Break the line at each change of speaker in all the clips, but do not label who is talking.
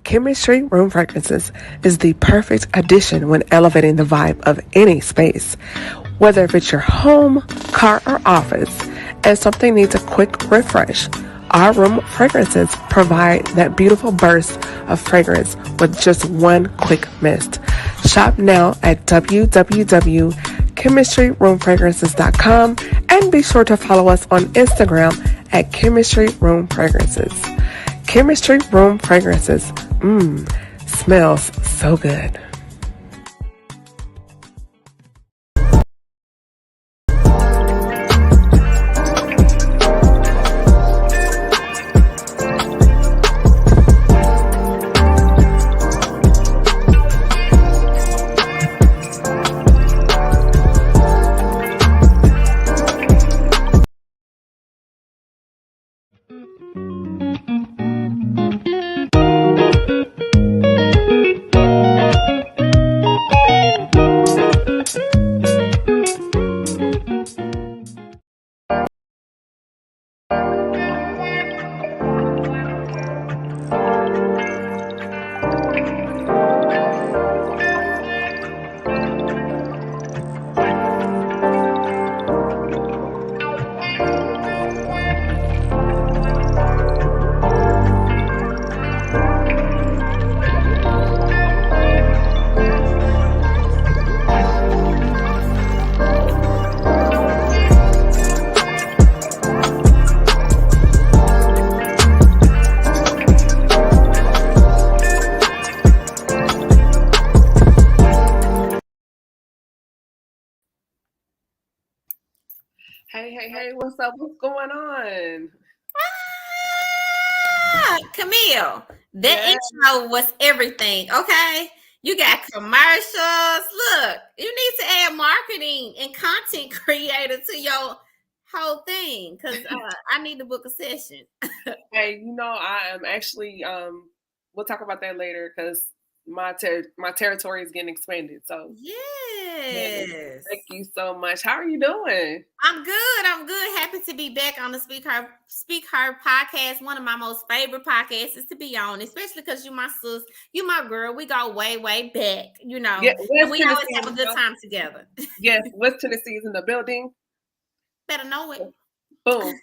Chemistry Room Fragrances is the perfect addition when elevating the vibe of any space. Whether if it's your home, car, or office, and something needs a quick refresh, our room fragrances provide that beautiful burst of fragrance with just one quick mist. Shop now at www.chemistryroomfragrances.com and be sure to follow us on Instagram at Chemistry Room Fragrances. Chemistry Room Fragrances. Smells so good. Hey, what's up? What's going on?
Camille, that intro was everything. Okay, you got commercials. Look, you need to add marketing and content creator to your whole thing because I need to book a session.
Hey, I am actually we'll talk about that later because my territory is getting expanded. So
Yes,
thank you so much. How are you doing?
I'm good. I'm good. Happy to be back on the Speak Her podcast. One of my most favorite podcasts is to be on, especially because you my sis, you my girl. We go way back,
Yeah,
and
West
we always
Tennessee.
have a good time together.
Yes, West Tennessee is in the building.
Better know it.
Boom.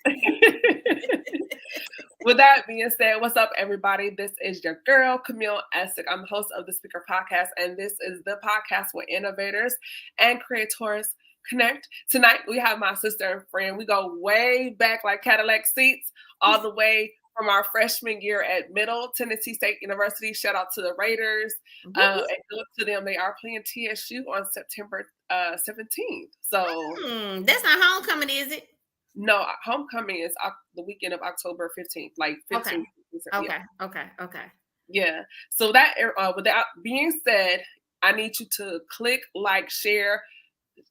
With that being said, what's up, everybody? This is your girl, Camille Essick. I'm the host of the Speaker Podcast, and this is the podcast where innovators and creators connect. Tonight, we have my sister and friend. We go way back like Cadillac seats, all the way from our freshman year at Middle Tennessee State University. Shout out to the Raiders. And good to them. They are playing TSU on September 17th. So
that's not homecoming, is it?
No, homecoming is the weekend of October 15th, like 15th.
Okay.
Yeah. So that with that being said, I need you to click, like, share,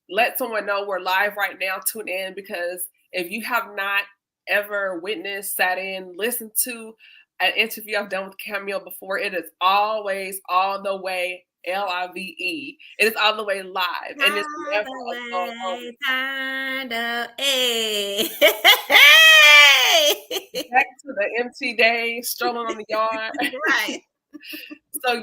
let someone know we're live right now. Tune in, because if you have not ever witnessed, sat in, listened to an interview I've done with Cameo before, it is always all the way live. It is all the way live, and it's never back to the empty day, strolling on the yard.
Right.
So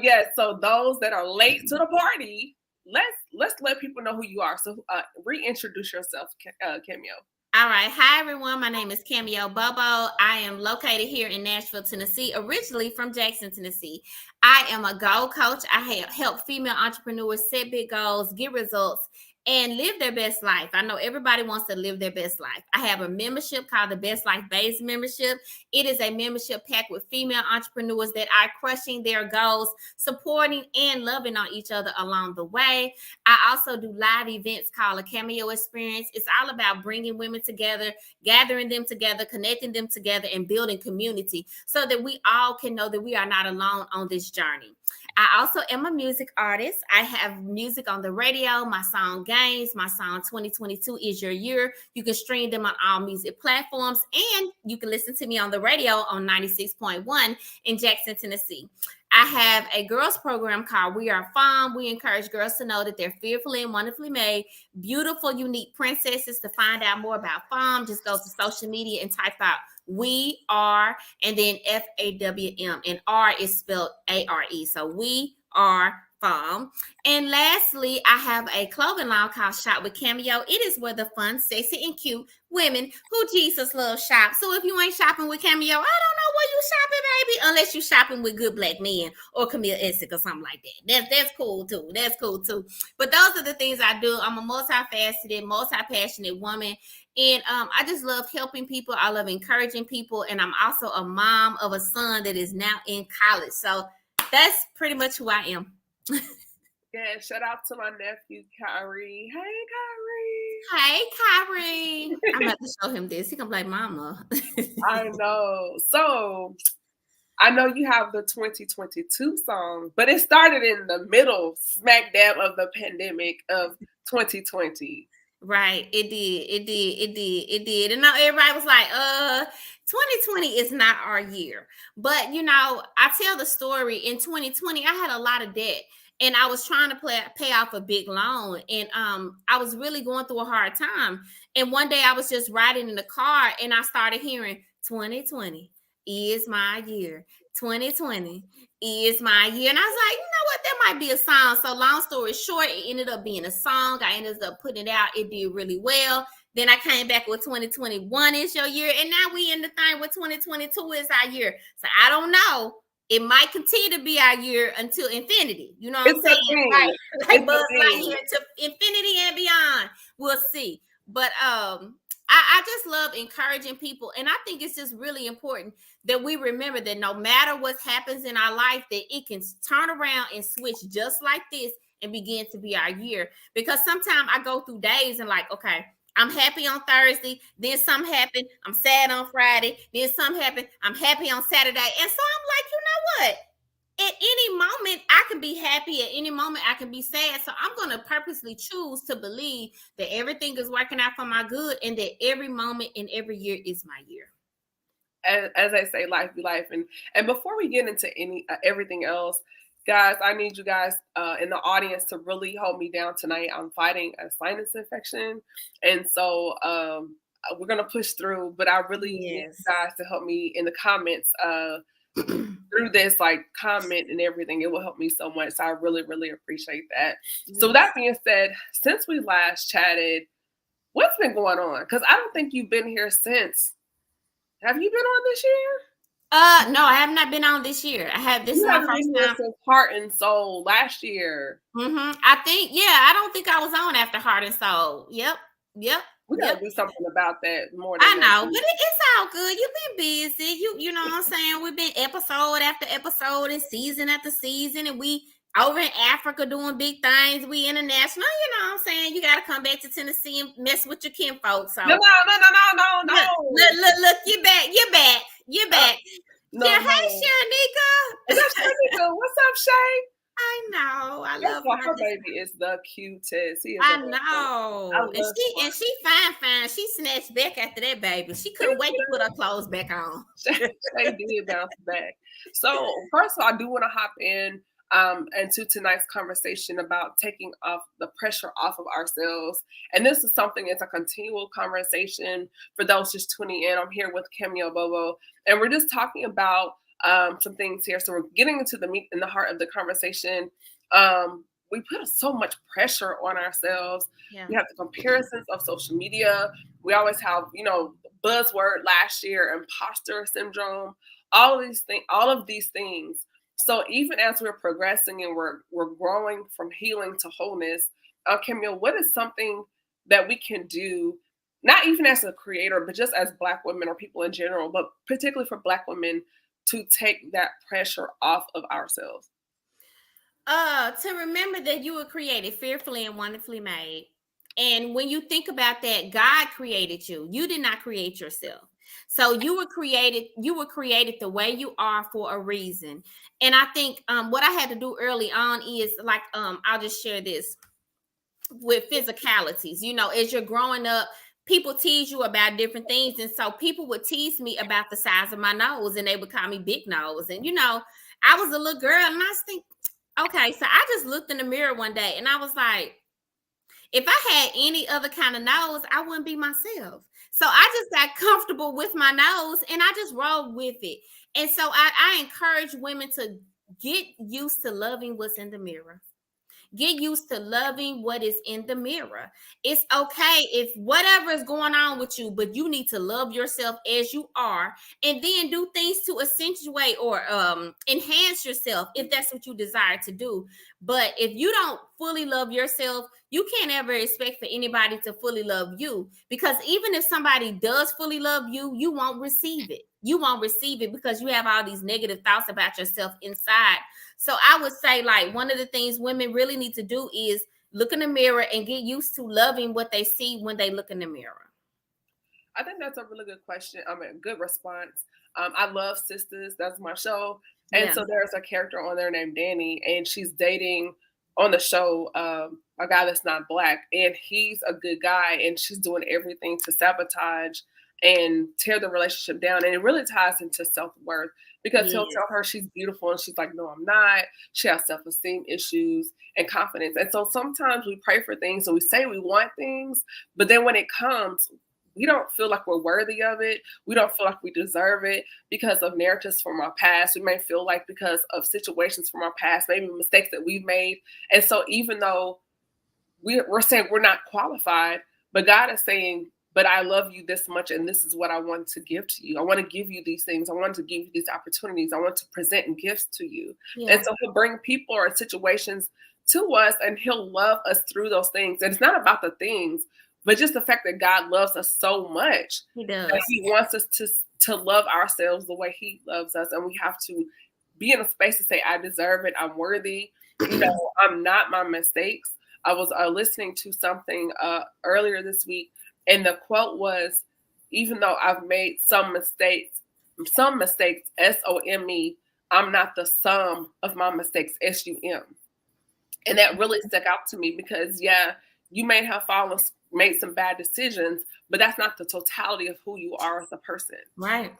those that are late to the party, let's let people know who you are. So reintroduce yourself, Cameo.
All right. Hi, everyone. My name is Cameo Bobo. I am located here in Nashville, Tennessee, originally from Jackson, Tennessee. I am a goal coach. I help female entrepreneurs set big goals, get results, and live their best life. I know everybody wants to live their best life. I have a membership called the Best Life Base membership. It is a membership packed with female entrepreneurs that are crushing their goals, supporting and loving on each other along the way. I also do live events called a Cameo Experience. It's all about bringing women together, gathering them together, connecting them together, and building community so that we all can know that we are not alone on this journey. I also am a music artist. I have music on the radio. My song Games, my song 2022 is Your Year. You can stream them on all music platforms, and you can listen to me on the radio on 96.1 in Jackson, Tennessee. I have a girls program called We Are Femme. We encourage girls to know that they're fearfully and wonderfully made, beautiful, unique princesses. To find out more about Femme, just go to social media and type out We are, and then FAWM, and R is spelled ARE. So we are femme. And lastly, I have a clothing line called Shop with Cameo. It is where the fun, sexy, and cute women who Jesus love shop. So if you ain't shopping with Cameo, I don't know where you shopping, baby, unless you shopping with good black men or Camille Essex or something like that. That's cool too. That's cool too. But those are the things I do. I'm a multifaceted, multi-passionate woman. And I just love helping people. I love encouraging people. And I'm also a mom of a son that is now in college. So that's pretty much who I am.
Yeah, shout out to my nephew, Kyrie. Hey,
Kyrie. Hey, Kyrie. I'm about to show him this. He gonna be like, Mama.
I know. So I know you have the 2022 song, but it started in the middle, smack dab of the pandemic of 2020.
Right. It did. And now everybody was like, 2020 is not our year. But I tell the story in 2020, I had a lot of debt. And I was trying to pay off a big loan. And I was really going through a hard time. And one day I was just riding in the car and I started hearing 2020 is my year. 2020 is my year. And I was like, you know what? That might be a song. So long story short, it ended up being a song. I ended up putting it out. It did really well. Then I came back with 2021 is your year. And now we in the thing with 2022 is our year. So I don't know. It might continue to be our year until infinity. You know what I'm saying? Like Buzz Lightyear to infinity and beyond. We'll see. But I just love encouraging people. And I think it's just really important that we remember that no matter what happens in our life, that it can turn around and switch just like this and begin to be our year. Because sometimes I go through days and like, okay, I'm happy on Thursday, then something happened, I'm sad on Friday, then something happened, I'm happy on Saturday. And so I'm like, you know what? At any moment, I can be happy. At any moment, I can be sad. So I'm going to purposely choose to believe that everything is working out for my good and that every moment and every year is my year.
As I say, life be life. And before we get into everything else, guys, I need you guys in the audience to really hold me down tonight. I'm fighting a sinus infection. And so we're going to push through. But I really need you guys to help me in the comments through this, like comment and everything. It will help me so much. So I really, really appreciate that. Yes. So that being said, since we last chatted, what's been going on? Because I don't think you've been here since. Have you been on this year?
No, I have not been on this year. I have this.
You haven't been here since Heart and Soul last year.
I think, I don't think I was on after Heart and Soul. Yep.
We gotta do something about that more.
I know, but it's all good. You've been busy. You know what I'm saying? We've been episode after episode and season after season, and we over in Africa doing big things. We international. You know what I'm saying? You got to come back to Tennessee and mess with your kinfolk. So
no.
Look, you're back. Hey, Shanika.
Is that Shanika? What's up, Shay?
I know. I love
her. Baby is the cutest.
I know. And she fine. She snatched back after that, baby. She couldn't wait to put her clothes back on.
She did bounce back. So first of all, I do want to hop in into tonight's conversation about taking off the pressure off of ourselves. And this is something, it's a continual conversation for those just tuning in. I'm here with Cameo Bobo, and we're just talking about some things here. So we're getting into the meat and the heart of the conversation. We put so much pressure on ourselves. Yeah. We have the comparisons of social media. We always have, buzzword last year, imposter syndrome, all of these things. So even as we're progressing and we're growing from healing to wholeness, Camille, what is something that we can do, not even as a creator, but just as Black women or people in general, but particularly for Black women, to take that pressure off of ourselves?
To remember that you were created fearfully and wonderfully made. And when you think about that, God created you. You did not create yourself. So you were created the way you are for a reason. And I think what I had to do early on is like, I'll just share this with physicalities. As you're growing up, people tease you about different things. And so people would tease me about the size of my nose and they would call me big nose. And, I was a little girl and I was thinking, okay, so I just looked in the mirror one day and I was like, If I had any other kind of nose, I wouldn't be myself. So I just got comfortable with my nose and I just rolled with it. And so I encourage women to get used to loving what's in the mirror. Get used to loving what is in the mirror. It's okay if whatever is going on with you, but you need to love yourself as you are, and then do things to accentuate or enhance yourself if that's what you desire to do. But if you don't fully love yourself, you can't ever expect for anybody to fully love you, because even if somebody does fully love you, you won't receive it. You won't receive it because you have all these negative thoughts about yourself inside. So I would say, like, one of the things women really need to do is look in the mirror and get used to loving what they see when they look in the mirror.
I think that's a really good question. I mean, good response. I love Sisters. That's my show. And
Yeah.
so there's a character on there named Danny, and she's dating on the show a guy that's not black, and he's a good guy, and she's doing everything to sabotage and tear the relationship down. And it really ties into self-worth because he'll
Yes.
tell her she's beautiful, and she's like, no, I'm not. She has self-esteem issues and confidence. And so sometimes we pray for things and we say we want things, but then when it comes, we don't feel like we're worthy of it. We don't feel like we deserve it because of narratives from our past. We may feel like because of situations from our past, maybe mistakes that we've made. And so even though we're saying we're not qualified, but God is saying, but I love you this much, and this is what I want to give to you. I want to give you these things. I want to give you these opportunities. I want to present gifts to you.
Yeah.
And so he'll bring people or situations to us, and he'll love us through those things. And it's not about the things, but just the fact that God loves us so much
He does.
that he wants us to love ourselves the way he loves us. And we have to be in a space to say, I deserve it. I'm worthy. I'm not my mistakes. I was listening to something earlier this week, and the quote was, even though I've made some mistakes, SOME, I'm not the sum of my mistakes, SUM. And that really stuck out to me because, yeah, you may have made some bad decisions, but that's not the totality of who you are as a person.
Right.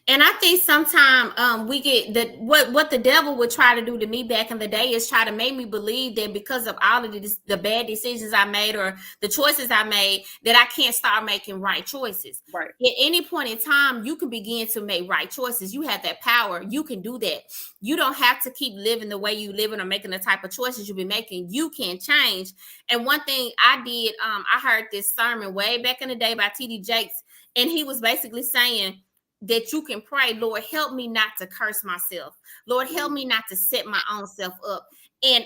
And I think sometimes we get that what the devil would try to do to me back in the day is try to make me believe that because of all of the bad decisions I made or the choices I made, that I can't start making right choices.
Right.
At any point in time, you can begin to make right choices. You have that power. You can do that. You don't have to keep living the way you living or making the type of choices you've been making. You can change. And one thing I did, I heard this sermon way back in the day by T.D. Jakes, and he was basically saying that you can pray, Lord, help me not to curse myself. Lord, help me not to set my own self up. And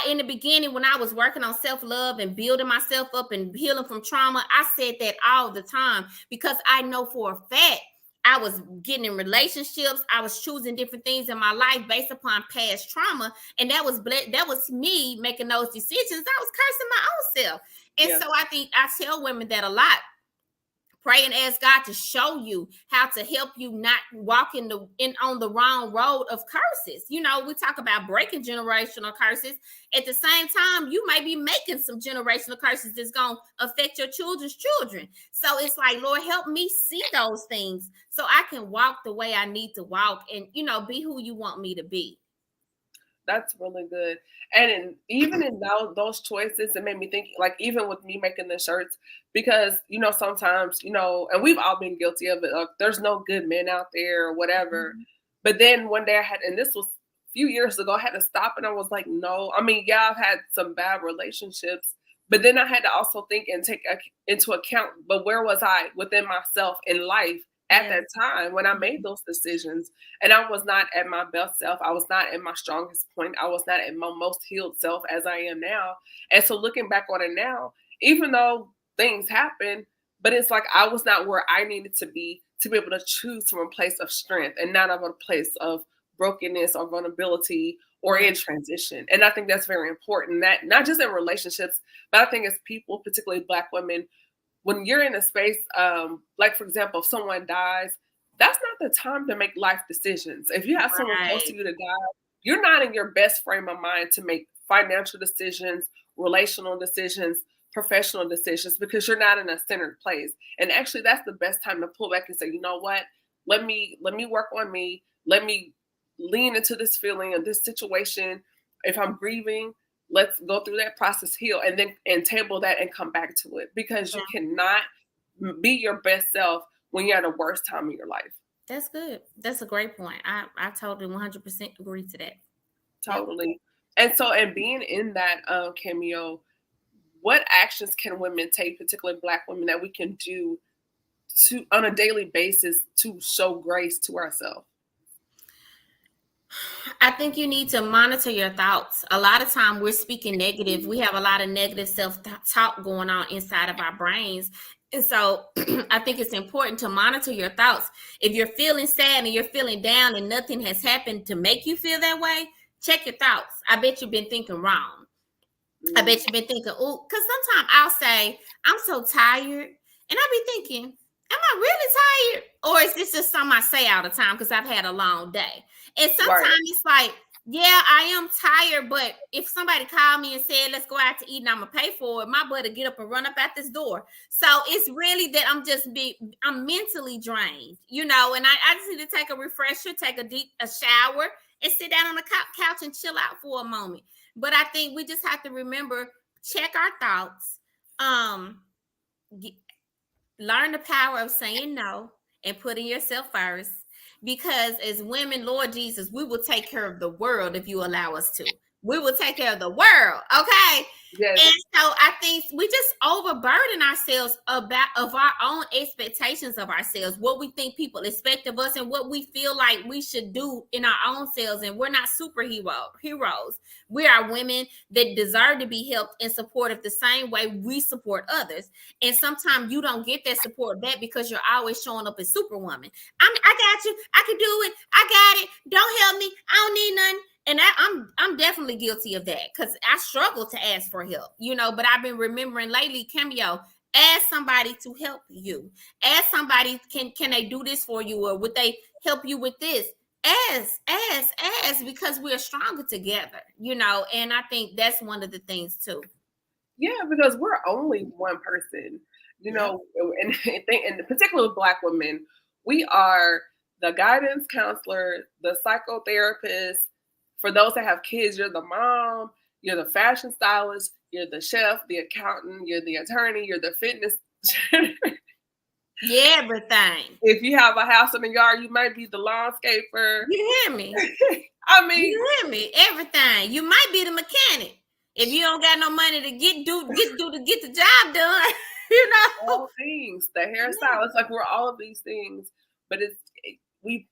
in the beginning, when I was working on self-love and building myself up and healing from trauma, I said that all the time because I know for a fact I was getting in relationships. I was choosing different things in my life based upon past trauma. And that was me making those decisions. I was cursing my own self. And so I think I tell women that a lot. Pray and ask God to show you how to help you not walk on the wrong road of curses. We talk about breaking generational curses. At the same time, you might be making some generational curses that's going to affect your children's children. So it's like, Lord, help me see those things so I can walk the way I need to walk and, be who you want me to be.
That's really good. And even in those choices, it made me think, like, even with me making the shirts, because, sometimes, and we've all been guilty of it. Like, there's no good men out there or whatever. Mm-hmm. But then one day and this was a few years ago, I had to stop and I was like, no. I mean, yeah, I've had some bad relationships, but then I had to also think and take into account, but where was I within myself in life at that time when I made those decisions? And I was not at my best self. I was not at my strongest point. I was not at my most healed self as I am now. And so looking back on it now, even though things happen, but it's like I was not where I needed to be able to choose from a place of strength and not of a place of brokenness or vulnerability or in transition. And I think that's very important, that not just in relationships, but I think as people, particularly Black women, when you're in a space, like, for example, if someone dies, that's not the time to make life decisions. If you have someone close to you to die, you're not in your best frame of mind to make financial decisions, relational decisions, professional decisions, because you're not in a centered place. And actually, that's the best time to pull back and say, you know what? Let me work on me. Let me lean into this feeling of this situation. If I'm grieving, let's go through that process, heal, and then and table that and come back to it, because you cannot be your best self when you're at the worst time in your life.
That's good. That's a great point. I totally 100% agree to that. Yep.
Totally. And so, and being in that Cameo, what actions can women take, particularly Black women, that we can do to on a daily basis to show grace to ourselves?
I think you need to monitor your thoughts. A lot of time we're speaking negative. We have a lot of negative self-talk going on inside of our brains. And so I think it's important to monitor your thoughts. If you're feeling sad and you're feeling down and nothing has happened to make you feel that way, check your thoughts. I bet you've been thinking wrong. I bet you've been thinking, oh, because sometimes I'll say, I'm so tired. And I'll be thinking, am I really tired? Or is this just something I say all the time because I've had a long day? And sometimes it's like, yeah, I am tired, but if somebody called me and said, let's go out to eat and I'm going to pay for it, my butt to get up and run up out this door. So it's really that I'm mentally drained, and I just need to take a refresher, take a shower and sit down on the couch and chill out for a moment. But I think we just have to remember, check our thoughts, learn the power of saying no and putting yourself first. Because as women, Lord Jesus, we will take care of the world if you allow us to. We will take care of the world, okay? Yes. And so I think we just overburden ourselves of our own expectations of ourselves, what we think people expect of us and what we feel like we should do in our own selves. And we're not heroes. We are women that deserve to be helped and supported the same way we support others. And sometimes you don't get that support back because you're always showing up as Superwoman. I got you. I can do it. I got it. Don't help me. I don't need nothing. And I'm definitely guilty of that because I struggle to ask for help, but I've been remembering lately, Cameo, ask somebody to help you. Ask somebody, can they do this for you? Or would they help you with this? Ask, because we're stronger together, and I think that's one of the things too.
Yeah, because we're only one person, and particularly with Black women, we are the guidance counselor, the psychotherapist. For those that have kids, you're the mom, you're the fashion stylist, you're the chef, the accountant, you're the attorney, you're the fitness.
Yeah, everything.
If you have a house in the yard, you might be the landscaper.
You hear me?
I mean,
you hear me? Everything. You might be the mechanic if you don't got no money to get the job done.
All things. The hairstylist, like we're all of these things, but we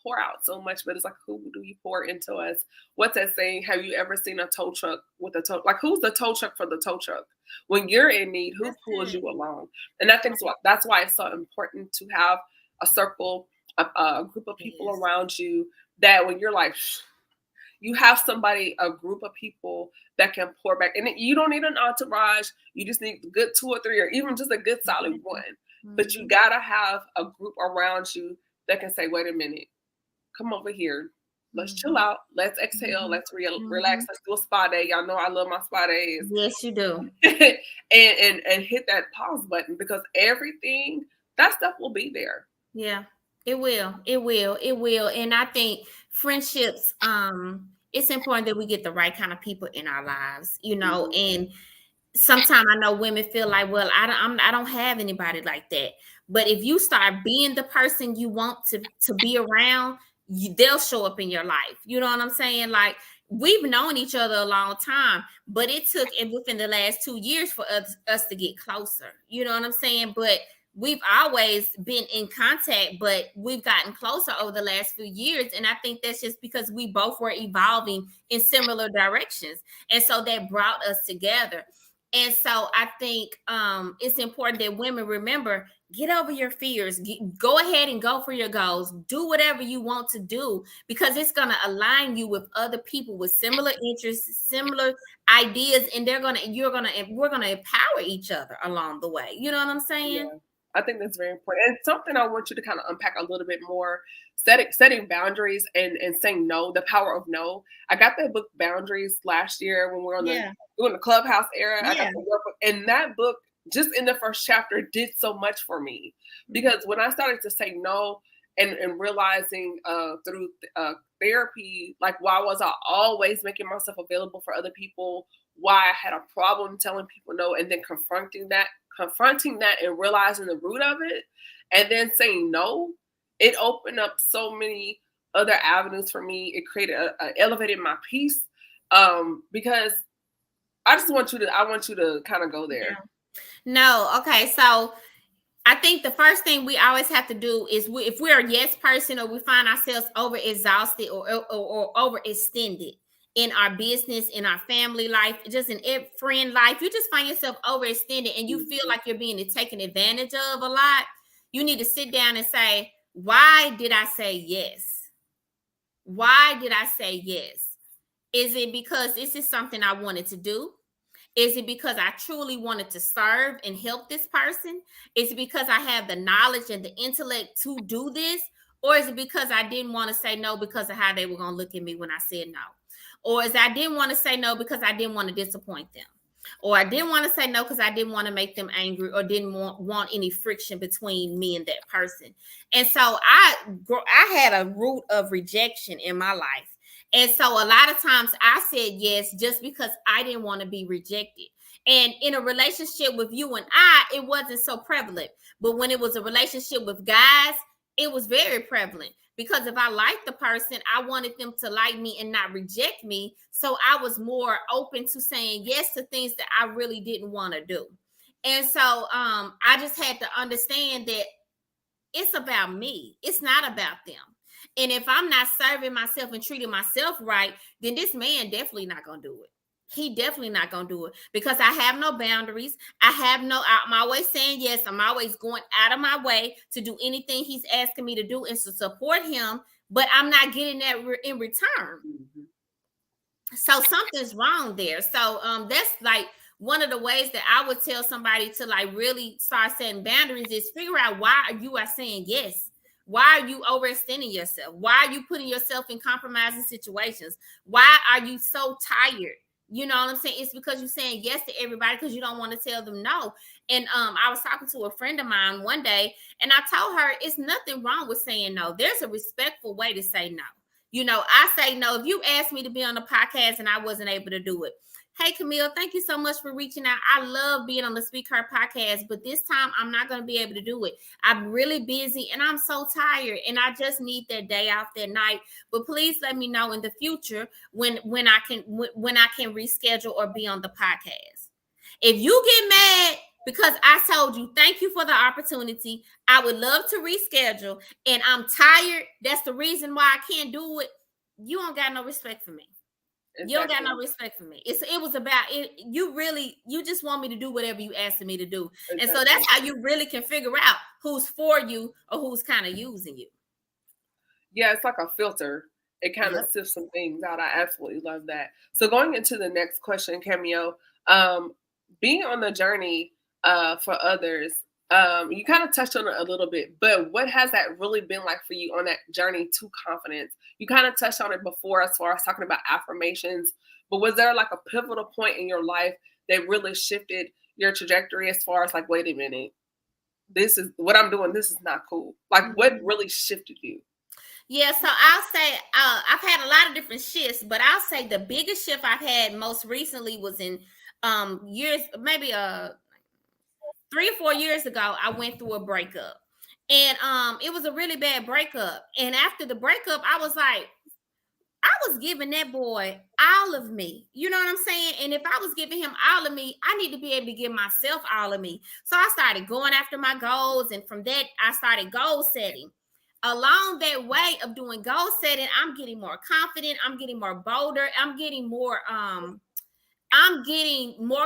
pour out so much, but it's like, who do you pour into us? What's that saying? Have you ever seen a tow truck with a tow? Like, who's the tow truck for the tow truck? When you're in need, who pulls you along? And I think that's why it's so important to have a circle, a group of people around you that when you're like, you have somebody, a group of people that can pour back. And you don't need an entourage. You just need a good 2 or 3, or even just a good solid one. But you got to have a group around you that can say, wait a minute, come over here. Let's chill out. Let's exhale. Let's relax. Let's do a spa day. Y'all know I love my spa days.
Yes, you do.
and hit that pause button, because everything, that stuff will be there.
Yeah, it will. And I think friendships, it's important that we get the right kind of people in our lives, and sometimes I know women feel like, well, I don't have anybody like that. But if you start being the person you want to be around, they'll show up in your life. You know what I'm saying? Like, we've known each other a long time, but it took within the last 2 years for us to get closer. You know what I'm saying? But we've always been in contact, but we've gotten closer over the last few years. And I think that's just because we both were evolving in similar directions. And so that brought us together. And so I think it's important that women remember, get over your fears, go ahead and go for your goals, do whatever you want to do, because it's going to align you with other people with similar interests, similar ideas, and we're going to empower each other along the way. You know what I'm saying?
Yeah. I think that's very important. And something I want you to kind of unpack a little bit more, setting boundaries and saying no, the power of no. I got that book Boundaries last year when we were doing the Clubhouse era. I got the workbook, and that book, just in the first chapter, did so much for me, because when I started to say no, and realizing through therapy, like, why was I always making myself available for other people? Why I had a problem telling people no, and then confronting that and realizing the root of it, and then saying no, it opened up so many other avenues for me. It created elevated my peace, because I want you to kind of go there.
Yeah. No, okay. So I think the first thing we always have to do is if we're a yes person or we find ourselves over exhausted or overextended in our business, in our family life, just in friend life, you just find yourself overextended and you feel
Mhm.
like you're being taken advantage of a lot. You need to sit down and say, why did I say yes? Why did I say yes? Is it because this is something I wanted to do? Is it because I truly wanted to serve and help this person? Is it because I have the knowledge and the intellect to do this? Or is it because I didn't want to say no because of how they were going to look at me when I said no? Or is it I didn't want to say no because I didn't want to disappoint them? Or I didn't want to say no because I didn't want to make them angry or didn't want any friction between me and that person. And so I had a root of rejection in my life. And so a lot of times I said yes just because I didn't want to be rejected. And in a relationship with you and it wasn't so prevalent. But when it was a relationship with guys, it was very prevalent. Because if I liked the person, I wanted them to like me and not reject me. So I was more open to saying yes to things that I really didn't want to do. And so I just had to understand that it's about me. It's not about them. And if I'm not serving myself and treating myself right, then this man definitely not gonna do it. He definitely not gonna do it because I have no boundaries. I'm always saying yes. I'm always going out of my way to do anything he's asking me to do and to support him, but I'm not getting that in return.
Mhm.
So something's wrong there. So that's like one of the ways that I would tell somebody to like really start setting boundaries is figure out why you are saying yes. Why are you overextending yourself? Why are you putting yourself in compromising situations? Why are you so tired? You know what I'm saying? It's because you're saying yes to everybody because you don't want to tell them no. And I was talking to a friend of mine one day, and I told her it's nothing wrong with saying no. There's a respectful way to say no. You know, I say no. If you asked me to be on the podcast and I wasn't able to do it, hey, Camille, thank you so much for reaching out. I love being on the Speak Her podcast, but this time I'm not going to be able to do it. I'm really busy and I'm so tired and I just need that day off that night. But please let me know in the future when I can reschedule or be on the podcast. If you get mad because I told you thank you for the opportunity, I would love to reschedule, and I'm tired, that's the reason why I can't do it. You don't got no respect for me. You don't got
Exactly.
no respect for me. It was about it. You just want me to do whatever you asked me to do. And so
Exactly.
that's how you really can figure out who's for you or who's kind of using you.
Yeah, it's like a filter. It kind of
Yep.
sifts some things out. I absolutely love that. So going into the next question, Cameo, being on the journey for others, you kind of touched on it a little bit, but what has that really been like for you on that journey to confidence? You kind of touched on it before as far as talking about affirmations, but was there like a pivotal point in your life that really shifted your trajectory as far as like, wait a minute, this is what I'm doing, this is not cool. Like, what
Mhm.
really shifted you?
Yeah, so I'll say I've had a lot of different shifts, but I'll say the biggest shift I've had most recently was in years, maybe 3 or 4 years ago. I went through a breakup, and it was a really bad breakup. And after the breakup, I was like, I was giving that boy all of me. You know what I'm saying? And if I was giving him all of me, I need to be able to give myself all of me. So I started going after my goals. And from that, I started goal setting. Along that way of doing goal setting, I'm getting more confident. I'm getting more bolder. I'm getting more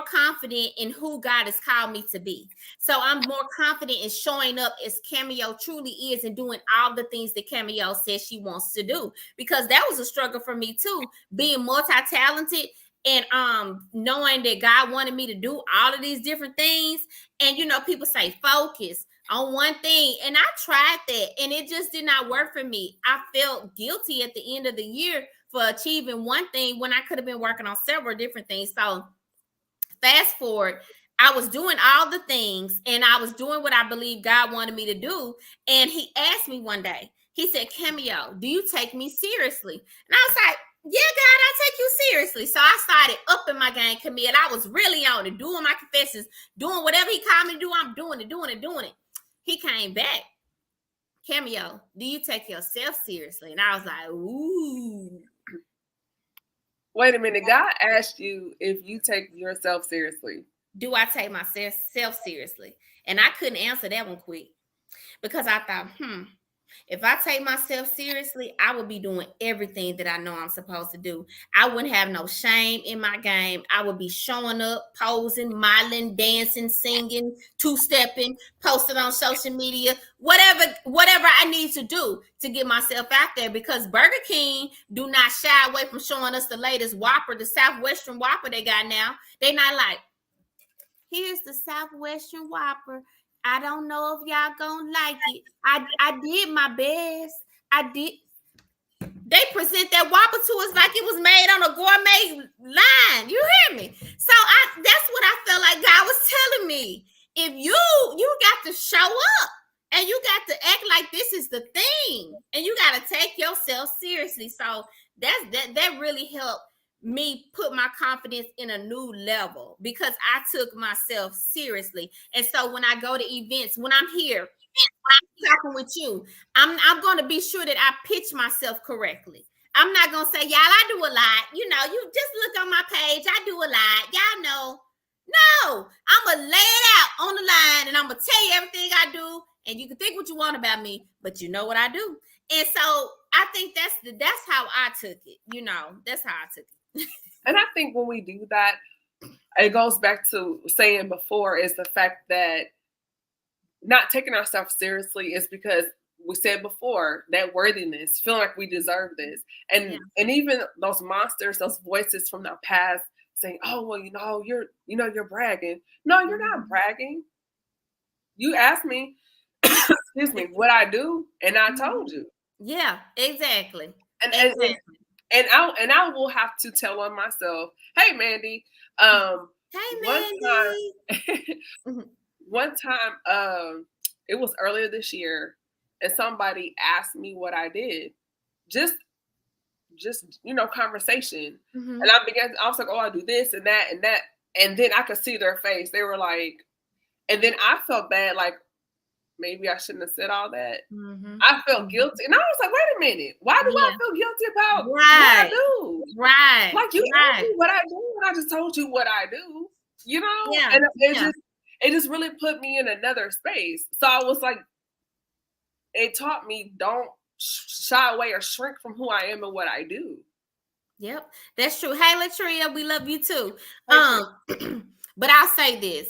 confident in who God has called me to be. So I'm more confident in showing up as Cameo truly is and doing all the things that Cameo says she wants to do. Because that was a struggle for me too, being multi-talented and knowing that God wanted me to do all of these different things. And you know, people say focus on one thing. And I tried that and it just did not work for me. I felt guilty at the end of the year for achieving one thing when I could have been working on several different things. So fast forward, I was doing all the things and I was doing what I believe God wanted me to do. And he asked me one day, He said, Cameo, do you take me seriously? And I was like, yeah, God, I take you seriously. So I started upping my game, Camille. I was really on it, doing my confessions, doing whatever he called me to do. I'm doing it. He came back. Cameo, do you take yourself seriously? And I was like, ooh.
Wait a minute. God asked you if you take yourself seriously.
Do I take myself seriously? And I couldn't answer that one quick because I thought, if I take myself seriously, I would be doing everything that I know I'm supposed to do. I wouldn't have no shame in my game. I would be showing up, posing, modeling, dancing, singing, two-stepping, posted on social media, whatever I need to do to get myself out there, because Burger King do not shy away from showing us the latest Whopper, the Southwestern Whopper they got now. They not like, here's the Southwestern Whopper. I don't know if y'all gonna like it. I did my best. I did. They present that Whopper to us like it was made on a gourmet line. You hear me? So that's what I felt like God was telling me. If you got to show up and you got to act like this is the thing, and you got to take yourself seriously. So that really helped me put my confidence in a new level, because I took myself seriously. And so when I go to events, when I'm here, when I'm talking with you, I'm going to be sure that I pitch myself correctly. I'm not going to say, y'all, I do a lot. You just look on my page. I do a lot. Y'all know. No, I'm going to lay it out on the line, and I'm going to tell you everything I do. And you can think what you want about me, but you know what I do. And so I think that's how I took it. That's how I took it.
And I think when we do that, it goes back to saying before, is the fact that not taking ourselves seriously is because we said before, that worthiness, feeling like we deserve this. And even those monsters, those voices from the past saying, oh, well, you're bragging. No, you're not bragging. You asked me, excuse me, what I do, and I told you.
Yeah, exactly.
And I will have to tell on myself, hey, Mandy.
Hey, Mandy.
One time, it was earlier this year, and somebody asked me what I did. Just conversation.
Mm-hmm.
And I was like, oh, I do this and that and that. And then I could see their face. They were like, and then I felt bad, like, maybe I shouldn't have said all that.
Mm-hmm.
I felt guilty. And I was like, wait a minute. Why do I feel guilty about what I do?
Right.
Like, you asked me what I do, and I just told you what I do.
Yeah.
And it just really put me in another space. So I was like, it taught me, don't shy away or shrink from who I am and what I do.
Yep, that's true. Hey, Latria, we love you too. But I'll say this.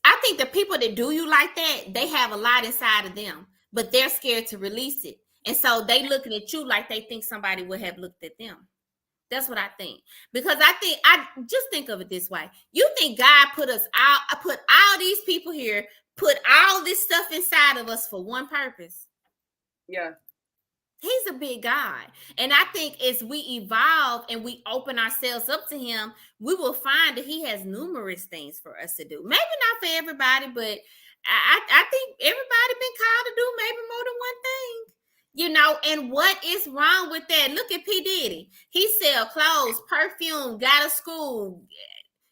I think the people that do you like that, they have a lot inside of them, but they're scared to release it. And so they looking at you like they think somebody would have looked at them. That's what I think. Because I just think of it this way. You think God put all these people here, put all this stuff inside of us for one purpose?
Yeah.
He's a big God. And I think as we evolve and we open ourselves up to him, we will find that he has numerous things for us to do. Maybe not for everybody, but I think everybody been called to do maybe more than one thing. And what is wrong with that? Look at P. Diddy. He sell clothes, perfume, got a school.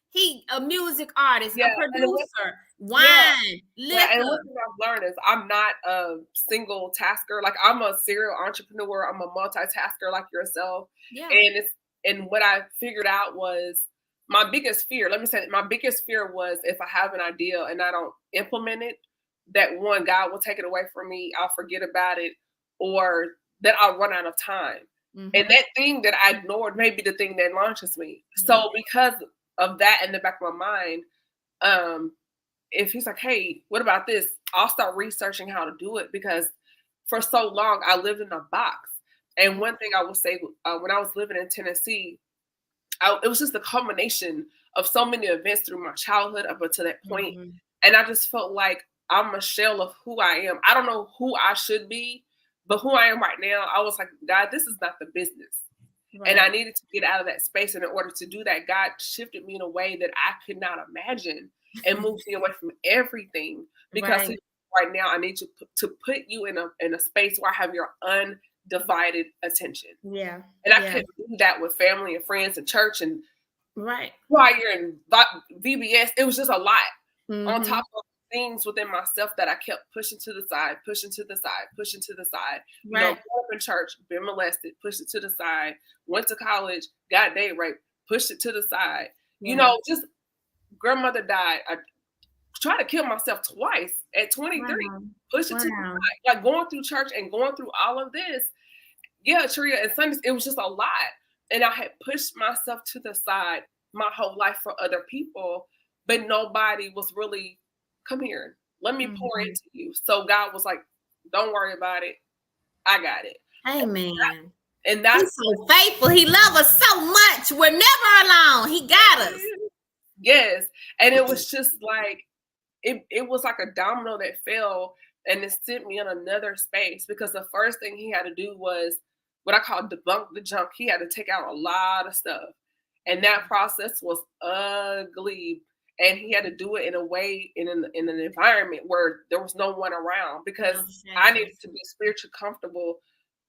He a music artist, a producer, wine, liquor.
And one thing I've learned is I'm not a single tasker. Like, I'm a serial entrepreneur. I'm a multitasker like yourself.
Yeah.
And what I figured out was my biggest fear. Let me say, my biggest fear was if I have an idea and I don't implement it, that one, God will take it away from me. I'll forget about it, or that I'll run out of time. Mm-hmm. And that thing that I ignored may be the thing that launches me. Mm-hmm. So because of that in the back of my mind, if he's like, hey, what about this? I'll start researching how to do it, because for so long I lived in a box. And one thing I will say, when I was living in Tennessee, it was just a combination of so many events through my childhood up until that point. Mm-hmm. And I just felt like I'm a shell of who I am. I don't know who I should be, but who I am right now, I was like, God, this is not the business. Right. And I needed to get out of that space. And in order to do that, God shifted me in a way that I could not imagine and moved me away from everything, because he right now, I need to put you in a space where I have your undivided attention.
Yeah.
And I couldn't do that with family and friends and church and choir and VBS. It was just a lot on top of things within myself that I kept pushing to the side, pushing to the side, pushing to the side. You know, grew up in church, been molested, pushed it to the side, went to college, got date raped, pushed it to the side. You know, just grandmother died. I tried to kill myself twice at 23. Pushed it to the side. Like going through church and going through all of this. Yeah, Tria and Sundays, it was just a lot. And I had pushed myself to the side my whole life for other people, but nobody was really, come here, let me pour into you. So God was like, don't worry about it. I got it.
Amen.
And that's
He's so faithful. He loves us so much. We're never alone. He got us.
Yes. And it was just like, it was like a domino that fell, and it sent me in another space, because the first thing he had to do was what I call debunk the junk. He had to take out a lot of stuff. And that process was ugly. And he had to do it in a way, in an environment where there was no one around, because I needed to be spiritually comfortable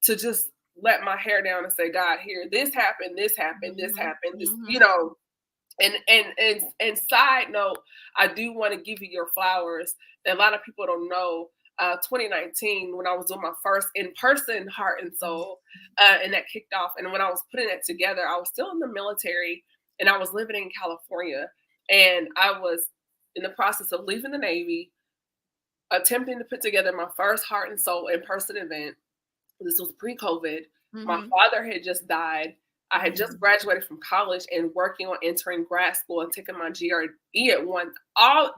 to just let my hair down and say, God, here, this happened, this happened, this happened, this, you know. And side note, I do want to give you your flowers. A lot of people don't know. 2019, when I was doing my first in-person Heart and Soul, and that kicked off. And when I was putting it together, I was still in the military, and I was living in California, and I was in the process of leaving the Navy, attempting to put together my first Heart and Soul in-person event. This was pre-COVID. My father had just died. I had just graduated from college and working on entering grad school and taking my GRE at one.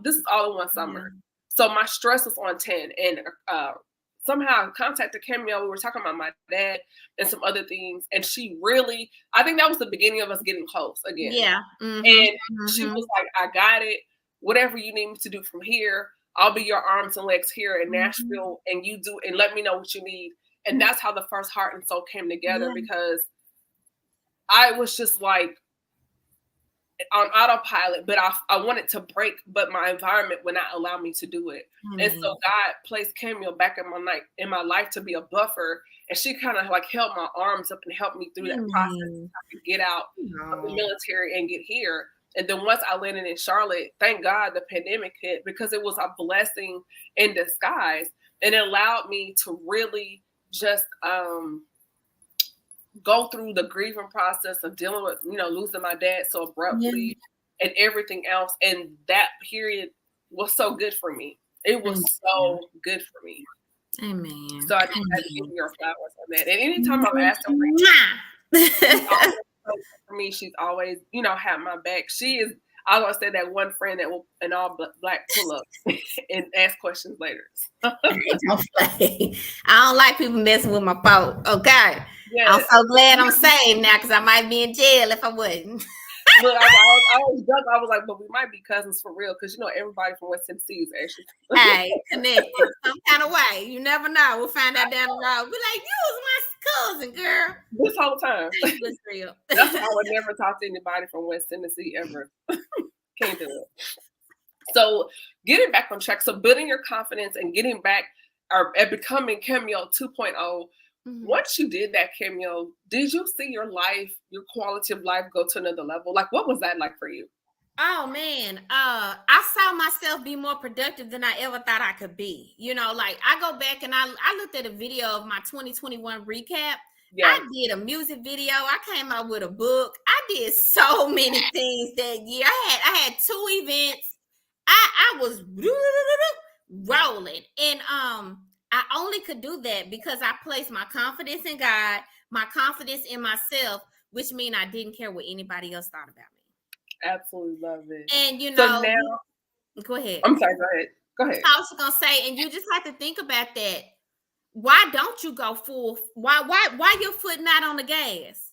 This is all in one summer. So my stress was on 10. And somehow I contacted Cameo. We were talking about my dad and some other things. And she really, I think that was the beginning of us getting close again.
Yeah.
And she was like, I got it. Whatever you need me to do from here, I'll be your arms and legs here in Nashville. And you do, and let me know what you need. And that's how the first Heart and Soul came together, because I was just like on autopilot, but I wanted to break, but my environment would not allow me to do it. And so God placed Cameo back in my life to be a buffer, and she kind of like held my arms up and helped me through that process so I could get out of the military and get here. And then once I landed in Charlotte, thank God the pandemic hit, because it was a blessing in disguise, and it allowed me to really just go through the grieving process of dealing with, losing my dad so abruptly and everything else. And that period was so good for me. It was so good for me.
Amen.
So I just had to give your flowers on that. And anytime I've asked her, for me, she's always, had my back. She is, I always say, that one friend that will an all black pull up and ask questions later.
I don't like people messing with my phone. Okay. Yes. I'm so glad I'm saved now, because I might be in jail if I wouldn't.
Look, I was joking. I was like, but we might be cousins for real, because everybody from West Tennessee is actually
connected some kind of way. You never know. We'll find out down the road. Be like, you was my cousin, girl.
This whole time.
That's real.
That's why I would never talk to anybody from West Tennessee ever. Can't do it. So getting back on track. So building your confidence and getting back and becoming Cameo 2.0. Once you did that, Cameo, did you see your life, your quality of life go to another level? Like, what was that like for you?
Oh man, I saw myself be more productive than I ever thought I could be. Like I go back and I looked at a video of my 2021 recap. Yeah. I did a music video. I came out with a book. I did so many things that year. I had 2 events. I was rolling, and I only could do that because I placed my confidence in God, my confidence in myself, which means I didn't care what anybody else thought about me.
Absolutely love it.
And
so now,
go ahead.
I'm sorry, go ahead.
I was gonna say, and you just have to think about that. Why don't you go full? Why your foot not on the gas?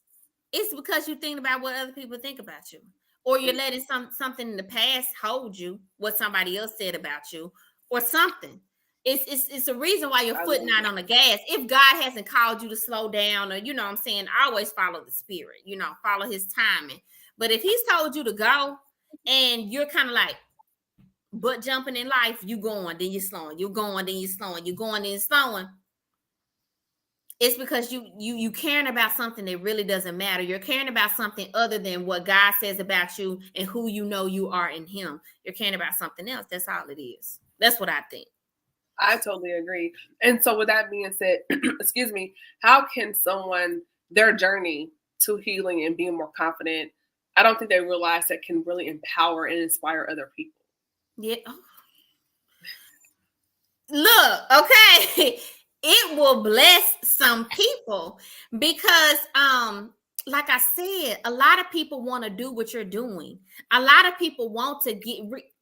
It's because you're thinking about what other people think about you, or you're letting something in the past hold you, what somebody else said about you, or something. It's a reason why your foot not on the gas. If God hasn't called you to slow down, or what I'm saying, always follow the Spirit. Follow His timing. But if He's told you to go, and you're kind of like, But jumping in life, you going, then you're slowing, you're going, then you're slowing, you're going, then you're slowing. It's because you caring about something that really doesn't matter. You're caring about something other than what God says about you and who you know you are in Him. You're caring about something else. That's all it is. That's what I think.
I totally agree. And so, with that being said, excuse me, how can someone, their journey to healing and being more confident, I don't think they realize that can really empower and inspire other people.
Yeah. Look, okay. It will bless some people because like I said, a lot of people want to do what you're doing. A lot of people want to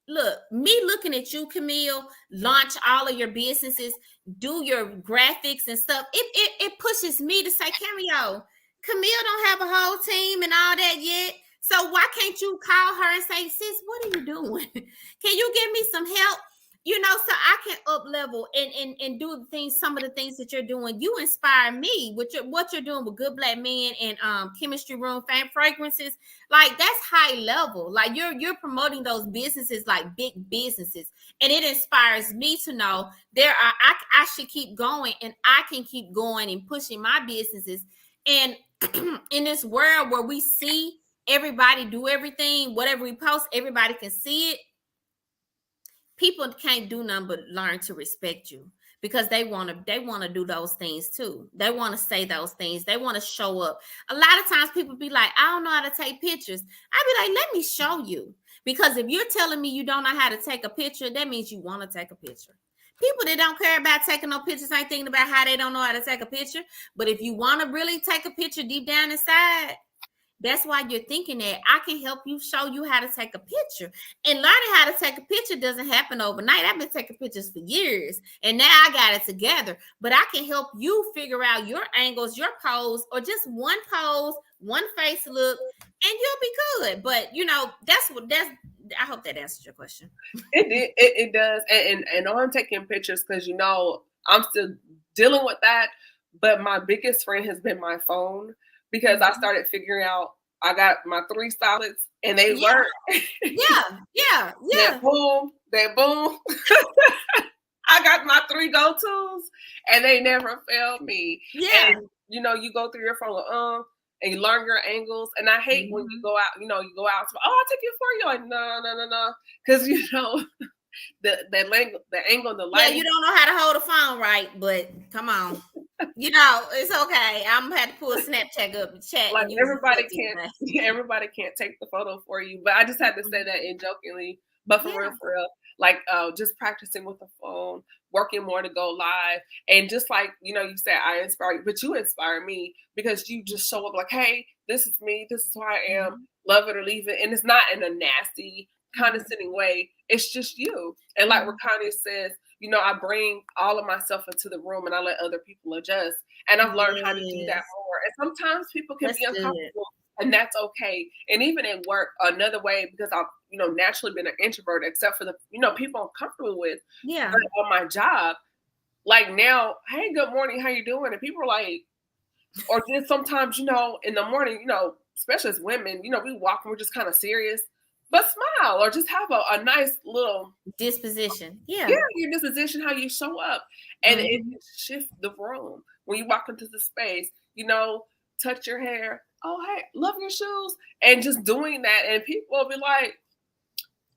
look, me looking at you, Camille, launch all of your businesses, do your graphics and stuff. It pushes me to say, Cameo, Camille don't have a whole team and all that yet. So why can't you call her and say, sis, what are you doing? Can you give me some help? So I can up level and do the things, some of the things that you're doing. You inspire me with what you're doing with Good Black Men and Chemistry Room, Fragrances. Like, that's high level. Like, you're promoting those businesses like big businesses, and it inspires me to know I should keep going, and I can keep going and pushing my businesses. And in this world where we see everybody do everything, whatever we post, everybody can see it. People can't do nothing but learn to respect you because they want to do those things too. They want to say those things. They want to show up. A lot of times people be like, I don't know how to take pictures. I be like, let me show you. Because if you're telling me you don't know how to take a picture, that means you want to take a picture. People that don't care about taking no pictures ain't thinking about how they don't know how to take a picture. But if you want to really take a picture deep down inside, that's why you're thinking that I can help you, show you how to take a picture. And learning how to take a picture doesn't happen overnight. I've been taking pictures for years, and now I got it together. But I can help you figure out your angles, your pose, or just one pose, one face look, and you'll be good. But I hope that answers your question.
It does. And I'm taking pictures because I'm still dealing with that. But my biggest friend has been my phone. Because I started figuring out, I got my 3 solids and they work.
Yeah.
That boom. I got my 3 go-tos and they never failed me.
Yeah.
And you go through your phone, and you learn your angles. And I hate when you go out, you go out, I'll take it for you. Like, no. Because the angle, the light.
Yeah, you don't know how to hold a phone right, but come on. It's okay. I'm gonna have to pull a Snapchat up and chat.
Like, everybody can't take the photo for you. But I just had to say that in jokingly. But for real, like just practicing with the phone, working more to go live, and just like you said, I inspire you, but you inspire me because you just show up like, hey, this is me, this is who I am, love it or leave it, and it's not in a nasty, condescending way. It's just you, and like Rakani says. I bring all of myself into the room and I let other people adjust. And I've learned how to do that more. And sometimes people can be uncomfortable, and that's okay. And even at work, another way, because I've, naturally been an introvert, except for the, people I'm comfortable with.
Yeah.
But on my job, like now, hey, good morning, how you doing? And people are like, or then sometimes, in the morning, especially as women, we walk and we're just kind of serious. But smile or just have a nice little
disposition. Yeah,
your disposition, how you show up. And it shifts the room. When you walk into the space, touch your hair. Oh, hey, love your shoes. And just doing that. And people will be like,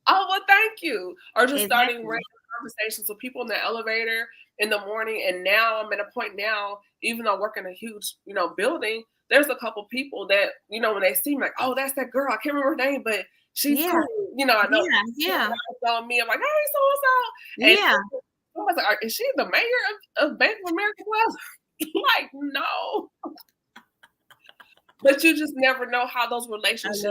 oh, well, thank you. Or just starting regular conversations with people in the elevator in the morning. And now I'm at a point now, even though I work in a huge, building, there's a couple people that, when they see me, like, oh, that's that girl. I can't remember her name, but she's cool. I know.
Yeah.
On me, I'm like, hey, so-and-so. And someone's like, is she the mayor of Bank of America Plaza? Like, no. But you just never know how those relationships,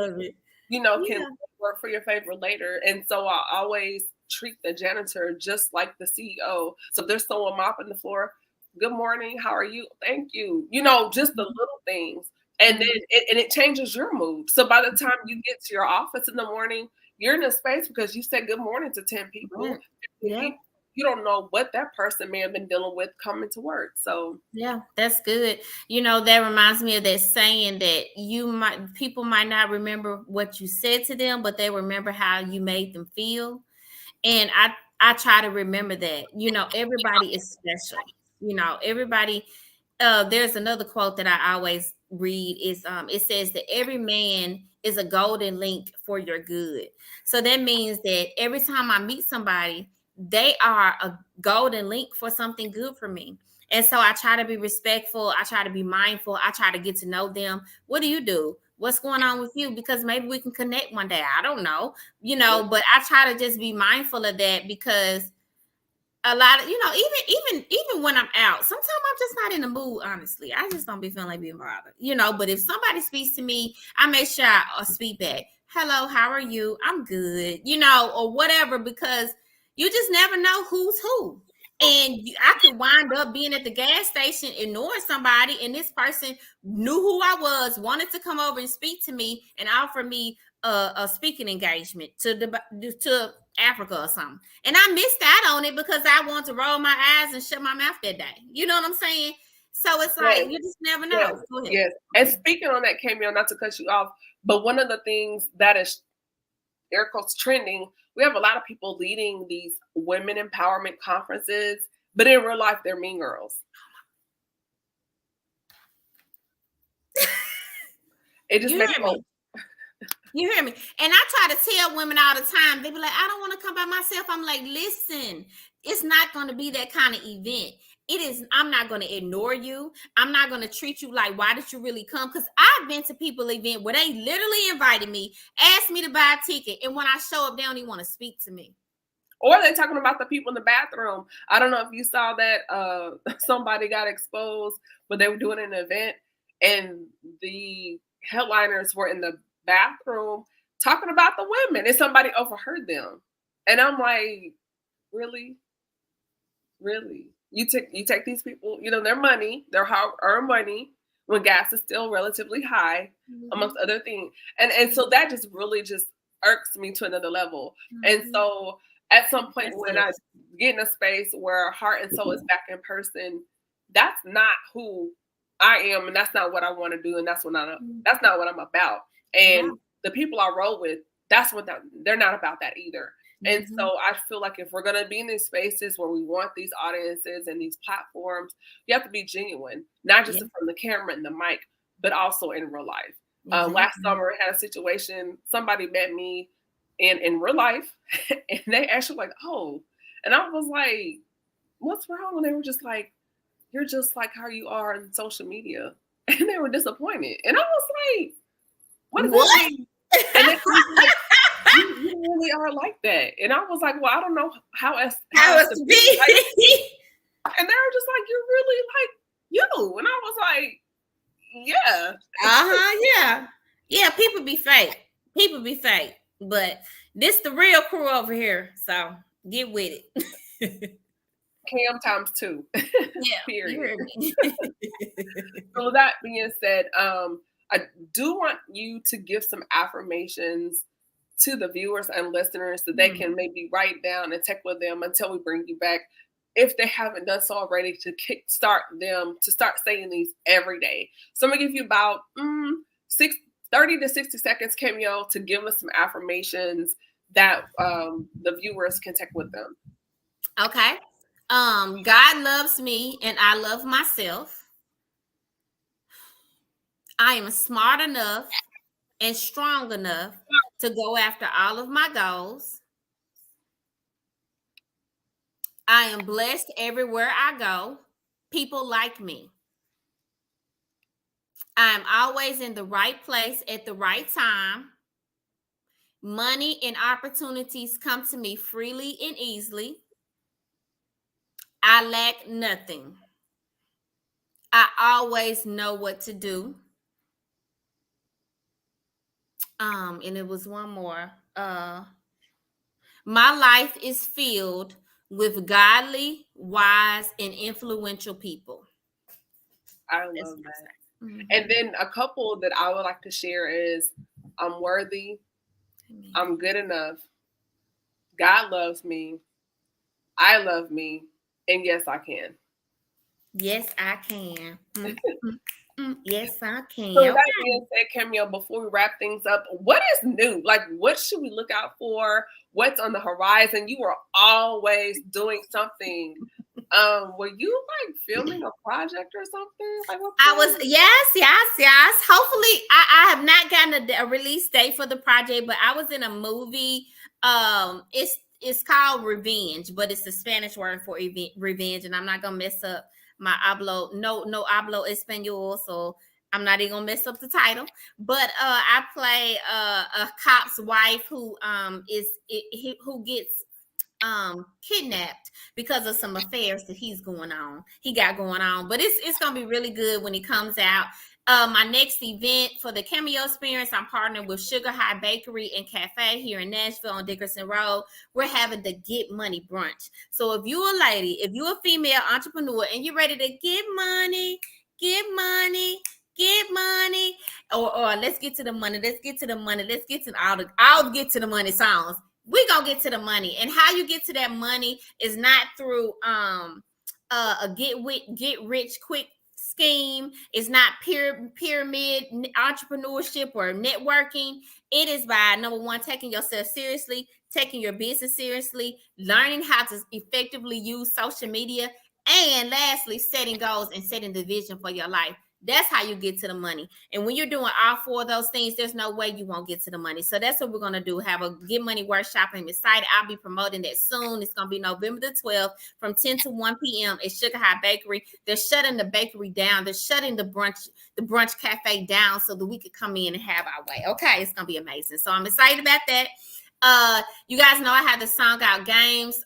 can work for your favor later. And so I always treat the janitor just like the CEO. So if there's someone mopping the floor, good morning, how are you? Thank you. Just the little things. And then it changes your mood. So by the time you get to your office in the morning, you're in a space because you said good morning to 10 people. Yeah. You don't know what that person may have been dealing with coming to work. So
yeah, that's good. That reminds me of that saying that people might not remember what you said to them, but they remember how you made them feel. And I try to remember that, everybody is special. Everybody. There's another quote that I always read is it says that every man is a golden link for your good. So that means that every time I meet somebody, they are a golden link for something good for me. And so I try to be respectful. I try to be mindful. I try to get to know them. What do you do? What's going on with you? Because maybe we can connect one day. I don't know, but I try to just be mindful of that because a lot of, even when I'm out, sometimes I'm just not in the mood, honestly. I just don't be feeling like being bothered, but if somebody speaks to me, I make sure I speak back. Hello, how are you? I'm good, or whatever, because you just never know who's who. And I could wind up being at the gas station ignoring somebody, and this person knew who I was, wanted to come over and speak to me and offer me a speaking engagement to Africa or something. And I missed out on it because I want to roll my eyes and shut my mouth that day. You know what I'm saying? So it's like, you just never know.
Yes. Go ahead. Yes. And speaking on that, Cameo, not to cut you off, but one of the things that is air quotes trending, we have a lot of people leading these women empowerment conferences, but in real life, they're mean girls. It just makes me.
You hear me? And I try to tell women all the time, they be like, I don't want to come by myself. I'm like, listen, it's not going to be that kind of event. It is. I'm not going to ignore you. I'm not going to treat you like, why did you really come? Because I've been to people event where they literally invited me, asked me to buy a ticket. And when I show up, they don't even want to speak to me.
Or they're talking about the people in the bathroom. I don't know if you saw that somebody got exposed, but they were doing an event and the headliners were in the bathroom talking about the women and somebody overheard them. And I'm like, really? You take these people, their money, their hard-earned money, when gas is still relatively high, amongst other things. And so that just really just irks me to another level. And so at some point when I get in a space where heart and soul is back in person, that's not who I am, and that's not what I want to do, and that's not what I'm about. And the people I roll with, they're not about that either. And so I feel like if we're going to be in these spaces where we want these audiences and these platforms, you have to be genuine, not just from the camera and the mic, but also in real life. Last summer, I had a situation, somebody met me in real life, and they actually like, oh, and I was like, what's wrong? And they were just like, you're just like how you are on social media. And they were disappointed. And I was like, what does that mean? And they were like, you really are like that. And I was like, well, I don't know how else to be. Like, and they were just like, you're really like you. And I was like, yeah.
Yeah, people be fake. But this the real crew over here. So get with it.
Cam times 2.
Yeah.
Period. So that being said, I do want you to give some affirmations to the viewers and listeners that they can maybe write down and take with them until we bring you back, if they haven't done so already, to kickstart them to start saying these every day. So I'm gonna give you about 30 to 60 seconds, Cameo, to give us some affirmations that the viewers can take with them.
Okay. God loves me and I love myself. I am smart enough and strong enough to go after all of my goals. I am blessed everywhere I go. People like me. I am always in the right place at the right time. Money and opportunities come to me freely and easily. I lack nothing. I always know what to do. And it was one more. My life is filled with godly, wise, and influential people.
I love that. And then a couple that I would like to share is, I'm worthy. I'm good enough. God loves me. I love me. And yes, I can.
Yes, I can. Yes, I
So
can.
that being said, Cameo, before we wrap things up, what is new? Like, what should we look out for? What's on the horizon? You are always doing something. Were you like filming a project or something? Like, what's
I
going
was,
on?
yes. Hopefully, I have not gotten a release date for the project, but I was in a movie. It's called Revenge, but it's the Spanish word for revenge, and I'm not gonna mess up my hablo no hablo español, so I'm not even gonna mess up the title. But I play a cop's wife who who gets kidnapped because of some affairs that he got going on. But it's gonna be really good when it comes out. My next event for the Cameo experience, I'm partnering with Sugar High Bakery and Cafe here in Nashville on Dickerson Road. We're having the Get Money brunch. So if you're a lady, if you're a female entrepreneur and you're ready to get money, get money, get money, or let's get to the money, let's get to the money, let's get to I'll get to the money songs. We're gonna get to the money, and how you get to that money is not through a get rich quick scheme. It's not pyramid entrepreneurship or networking. It is by, number one, taking yourself seriously, taking your business seriously, learning how to effectively use social media, and lastly, setting goals and setting the vision for your life. That's how you get to the money. And when you're doing all four of those things, there's no way you won't get to the money. So that's what we're going to do. Have a Get Money workshop. I'm excited. I'll be promoting that soon. It's going to be November the 12th from 10 to 1 p.m. at Sugar High Bakery. They're shutting the bakery down. They're shutting the brunch cafe down so that we could come in and have our way. Okay, it's going to be amazing. So I'm excited about that. You guys know I have the song out, Games.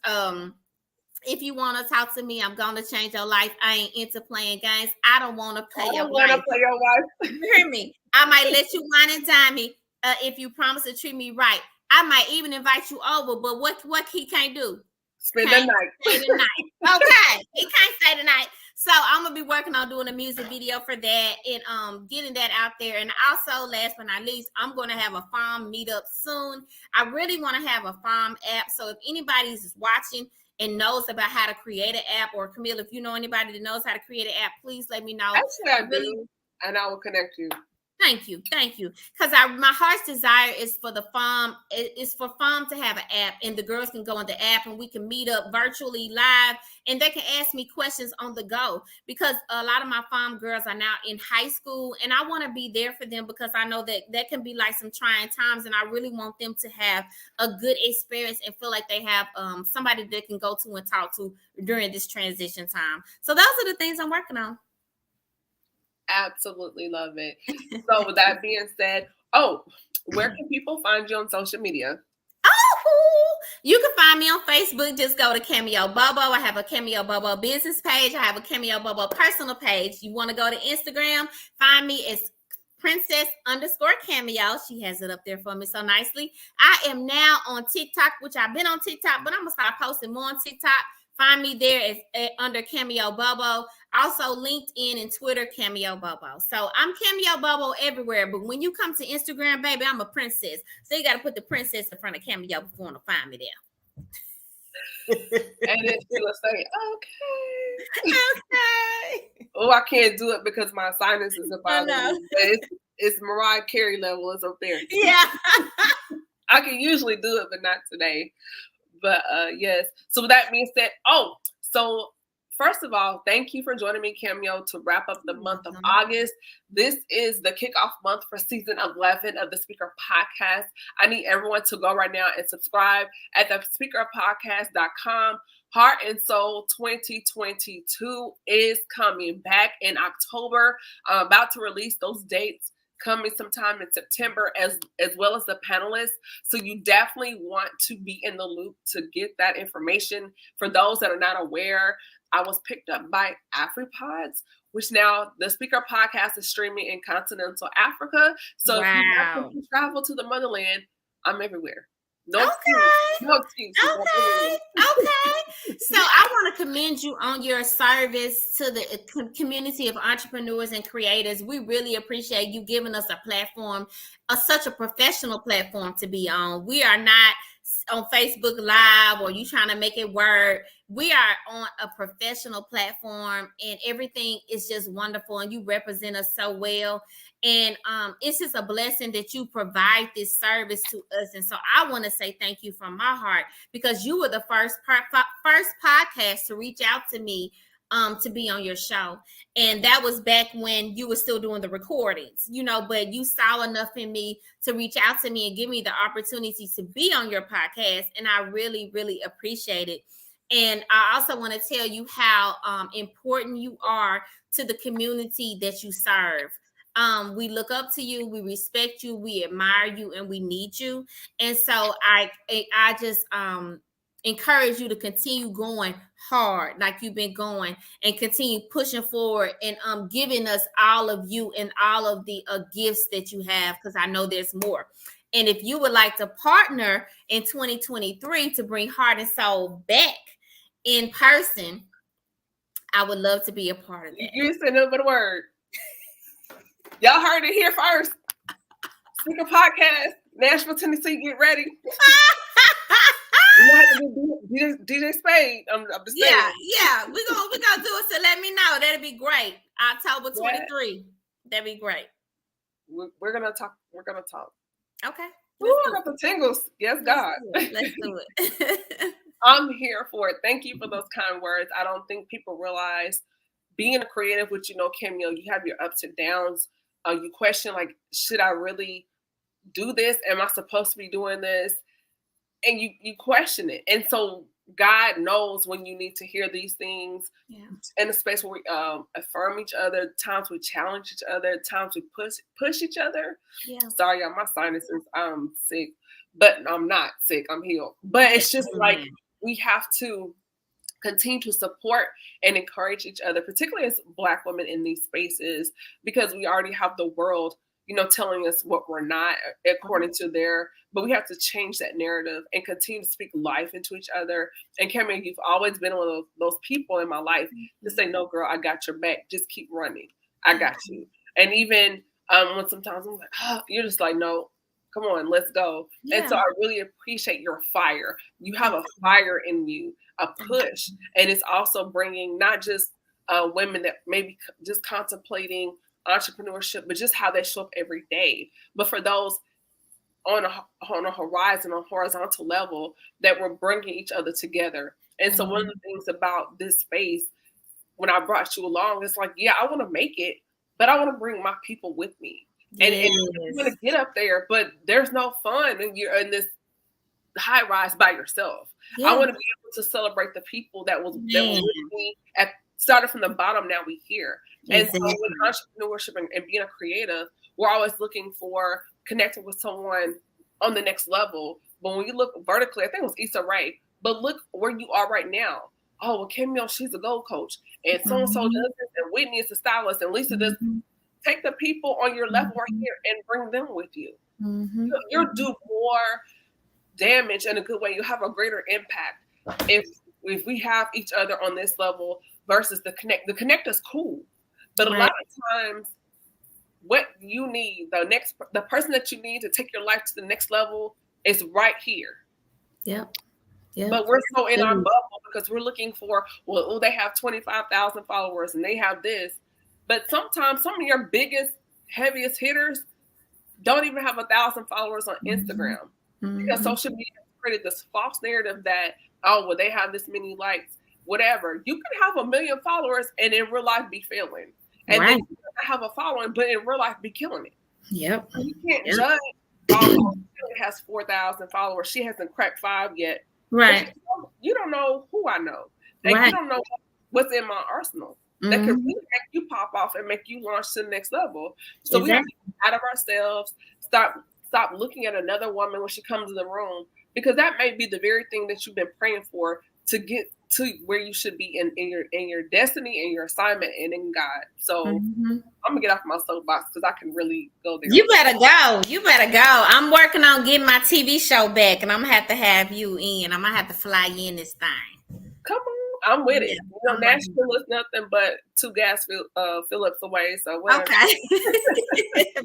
If you want to talk to me, I'm going to change your life. I ain't into playing games. I don't want to play your wife.
Play your wife.
You hear me? I might let you wine and dine me if you promise to treat me right. I might even invite you over, but what he can't do?
Spend the night.
Stay the night. Okay. He can't stay the night. So I'm gonna be working on doing a music video for that and getting that out there. And also, last but not least, I'm gonna have a farm meetup soon. I really want to have a farm app. So if anybody's watching and knows about how to create an app, or Camille, if you know anybody that knows how to create an app, please let me know.
Actually, I do, and I will connect you.
Thank you. Because my heart's desire is for the farm. It's for farm to have an app, and the girls can go on the app, and we can meet up virtually live, and they can ask me questions on the go. Because a lot of my farm girls are now in high school, and I want to be there for them because I know that can be like some trying times, and I really want them to have a good experience and feel like they have somebody they can go to and talk to during this transition time. So those are the things I'm working on.
Absolutely love it. So with that being said, where can people find you on social media?
You can find me on Facebook. Just go to Cameo Bobo. I have a Cameo Bobo business page. I have a Cameo Bobo personal page. You want to go to Instagram, find me as Princess_Cameo. She has it up there for me so nicely. I am now on TikTok, which I've been on TikTok, but I'm going to start posting more on TikTok. Find me there under Cameo Bobo. Also LinkedIn and Twitter, Cameo Bobo. So I'm Cameo Bobo everywhere. But when you come to Instagram, baby, I'm a princess. So you got to put the princess in front of Cameo before you want to find me there.
And then she will say, okay. Oh, I can't do it because my sinuses are bothering me. It's Mariah Carey level is up there.
Yeah.
I can usually do it, but not today. But yes. So with that being said, so first of all, thank you for joining me, Cameo, to wrap up the month of August. This is the kickoff month for season 11 of the Speaker Podcast. I need everyone to go right now and subscribe at thespeakerpodcast.com. Heart and Soul 2022 is coming back in October. I'm about to release those dates coming sometime in September, as well as the panelists. So you definitely want to be in the loop to get that information. For those that are not aware, I was picked up by AfriPods, which now the Speaker Podcast is streaming in continental Africa. So if you want to travel to the motherland, I'm everywhere. No excuse.
Okay. So I want to commend you on your service to the community of entrepreneurs and creators. We really appreciate you giving us a platform, such a professional platform to be on. We are not on Facebook Live or you trying to make it work. We are on a professional platform and everything is just wonderful and you represent us so well. And it's just a blessing that you provide this service to us. And so I want to say thank you from my heart because you were the first podcast to reach out to me to be on your show. And that was back when you were still doing the recordings, but you saw enough in me to reach out to me and give me the opportunity to be on your podcast. And I really, really appreciate it. And I also want to tell you how important you are to the community that you serve. We look up to you, we respect you, we admire you, and we need you. And so I just encourage you to continue going hard like you've been going and continue pushing forward and giving us all of you and all of the gifts that you have, because I know there's more. And if you would like to partner in 2023 to bring Heart and Soul back in person, I would love to be a part of that.
You said nothing but a word. Y'all heard it here first. Speaker Podcast, Nashville, Tennessee, get ready. You have to do DJ Spade. I'm just saying.
Yeah. We're gonna do it. So let me know. That'd be great. October 23. That'd be great.
We're gonna talk.
Okay.
Ooh, I got the tingles. Yes, God.
Let's do it.
I'm here for it. Thank you for those kind words. I don't think people realize being a creative, which Cameo, you have your ups and downs. You question, like, should I really do this? Am I supposed to be doing this? And you question it. And so God knows when you need to hear these things in a space where we affirm each other, times we challenge each other, times we push each other. Yeah. Sorry, y'all, my sinuses, I'm sick, but I'm not sick. I'm healed. But it's just like we have to continue to support and encourage each other, particularly as Black women in these spaces, because we already have the world, telling us what we're not according to but we have to change that narrative and continue to speak life into each other. And Cameo, you've always been one of those people in my life to say, no, girl, I got your back. Just keep running. I got you. And even when sometimes I'm like, oh, you're just like, no, come on, let's go. Yeah. And so I really appreciate your fire. You have a fire in you, a push. And it's also bringing not just women that maybe just contemplating entrepreneurship, but just how they show up every day. But for those on a horizon, on a horizontal level, that we're bringing each other together. And so one of the things about this space, when I brought you along, it's like, yeah, I want to make it, but I want to bring my people with me. And you want to get up there, but there's no fun and you're in this high rise by yourself. I want to be able to celebrate the people that were with me started from the bottom. Now we here. And so with entrepreneurship and being a creative, we're always looking for connecting with someone on the next level. But when you look vertically, I think it was Issa Rae, but look where you are right now. Oh, well, Cameo, she's a goal coach. And so-and-so does this, and Whitney is the stylist, and Lisa does. Take the people on your level right here and bring them with you. You'll do more damage in a good way. You have a greater impact if we have each other on this level versus the connect. The connect is cool, but a lot of times, what you need, the person that you need to take your life to the next level is right here. Yeah. But we're so in our bubble because we're looking for, they have 25,000 followers and they have this. But sometimes some of your biggest, heaviest hitters don't even have 1,000 followers on Instagram because social media has created this false narrative that, they have this many likes, whatever. You can have 1 million followers and in real life be failing. And then you can have a following, but in real life be killing it. Yep. So you can't judge. She has 4,000 followers. She hasn't cracked 5 yet. Right. You don't know who I know. And you don't know what's in my arsenal. That can really make you pop off and make you launch to the next level. So we have to get out of ourselves, stop looking at another woman when she comes in the room, because that may be the very thing that you've been praying for to get to where you should be in your destiny and your assignment and in God. So I'm gonna get off my soapbox because I can really go there.
You better go. I'm working on getting my TV show back, and I'm gonna have you in. I'm gonna have to fly you in this thing.
Come on. I'm with it. Nashville is nothing but 2 gas Phillips away. So
okay,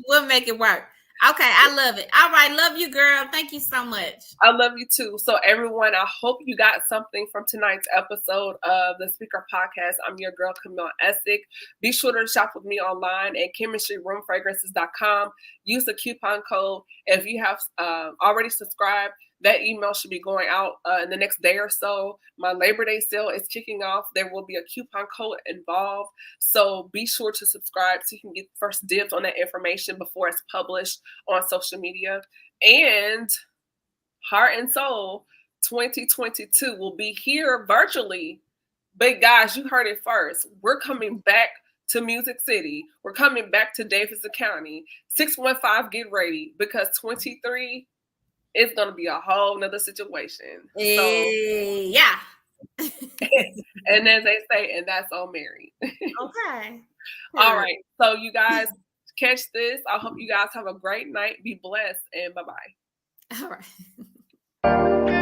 we'll make it work. Okay, I love it. All right, love you, girl. Thank you so much.
I love you too. So everyone, I hope you got something from tonight's episode of the Speaker Podcast. I'm your girl, Camille Essick. Be sure to shop with me online at chemistryroomfragrances.com. Use the coupon code. If you have already subscribed, that email should be going out in the next day or so. My Labor Day sale is kicking off. There will be a coupon code involved. So be sure to subscribe so you can get first dibs on that information before it's published on social media. And Heart and Soul 2022 will be here virtually. But guys, you heard it first. We're coming back to Music City. We're coming back to Davidson County. 615, get ready, because 23 is going to be a whole nother situation.
Yeah.
And as they say, and that's all married.
Okay.
All right. So you guys catch this. I hope you guys have a great night. Be blessed, and bye-bye.
All right.